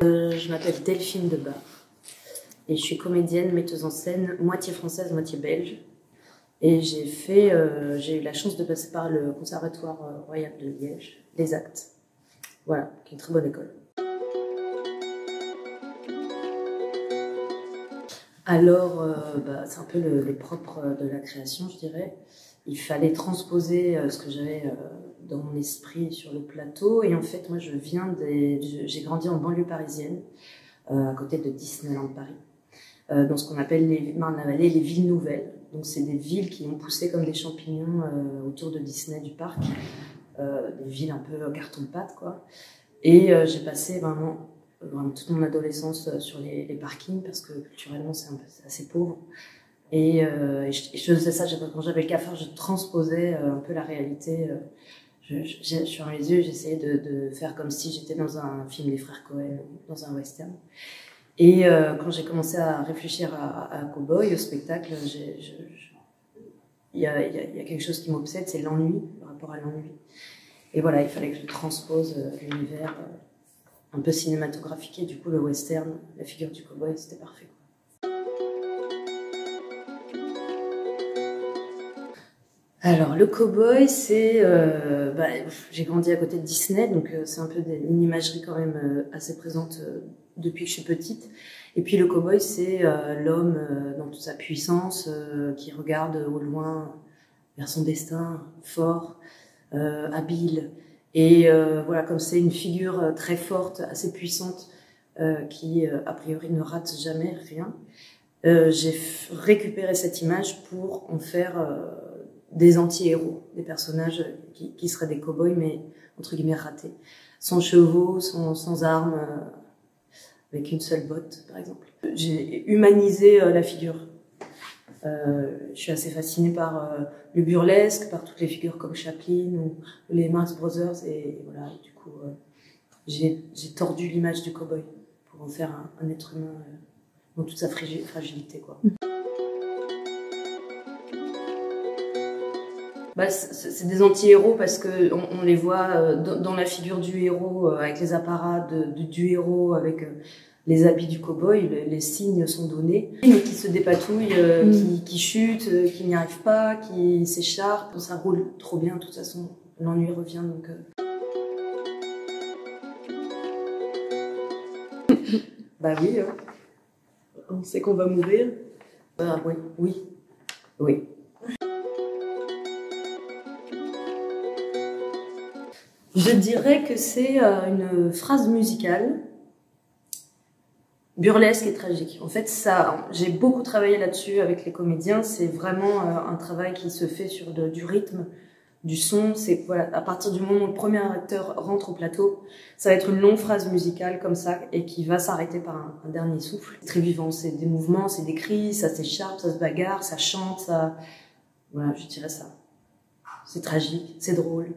Je m'appelle Delphine Debar et je suis comédienne, metteuse en scène, moitié française, moitié belge. Et j'ai eu la chance de passer par le Conservatoire Royal de Liège, Les Actes. Voilà, qui est une très bonne école. Alors, c'est un peu les propres de la création, je dirais. Il fallait transposer ce que j'avais dans mon esprit sur le plateau. Et en fait, moi, j'ai grandi en banlieue parisienne, à côté de Disneyland Paris, dans ce qu'on appelle les Marne-la-Vallée, les villes nouvelles. Donc, c'est des villes qui ont poussé comme des champignons autour de Disney, du parc. Des villes un peu carton-pâte, quoi. Et j'ai passé vraiment toute mon adolescence sur les parkings, parce que culturellement, c'est assez pauvre. Et je faisais ça, quand j'avais le cafard, je transposais un peu la réalité. Je fermais les yeux, j'essayais de faire comme si j'étais dans un film des frères Cohen, dans un western. Et quand j'ai commencé à réfléchir à Cowboy, au spectacle, il y a quelque chose qui m'obsède, c'est l'ennui, le rapport à l'ennui. Et voilà, il fallait que je transpose l'univers un peu cinématographique, et du coup le western, la figure du cowboy, c'était parfait. Alors le cowboy, j'ai grandi à côté de Disney, donc c'est un peu une imagerie quand même assez présente depuis que je suis petite. Et puis le cowboy, c'est l'homme dans toute sa puissance, qui regarde au loin vers son destin, fort, habile. Et voilà, comme c'est une figure très forte, assez puissante, qui a priori ne rate jamais rien, j'ai récupéré cette image pour en faire des anti-héros, des personnages qui seraient des cow-boys, mais entre guillemets ratés, sans chevaux, sans armes, avec une seule botte, par exemple. J'ai humanisé la figure. Je suis assez fascinée par le burlesque, par toutes les figures comme Chaplin ou les Marx Brothers, et voilà, du coup, j'ai tordu l'image du cow-boy pour en faire un être humain dans toute sa fragilité, quoi. C'est des anti-héros parce que on les voit dans la figure du héros, avec les apparats du héros, avec les habits du cow-boy, les signes sont donnés. Qui se dépatouille, qui chute, qui n'y arrive pas, qui s'écharpe. Ça roule trop bien, de toute façon. L'ennui revient, donc... Bah oui, on sait qu'on va mourir. Oui. Je dirais que c'est une phrase musicale, burlesque et tragique. En fait, j'ai beaucoup travaillé là-dessus avec les comédiens. C'est vraiment un travail qui se fait sur du rythme, du son. C'est voilà, à partir du moment où le premier acteur rentre au plateau, ça va être une longue phrase musicale comme ça et qui va s'arrêter par un dernier souffle. C'est très vivant, c'est des mouvements, c'est des cris, ça s'écharpe, ça se bagarre, ça chante, ça. Voilà, je dirais ça. C'est tragique, c'est drôle.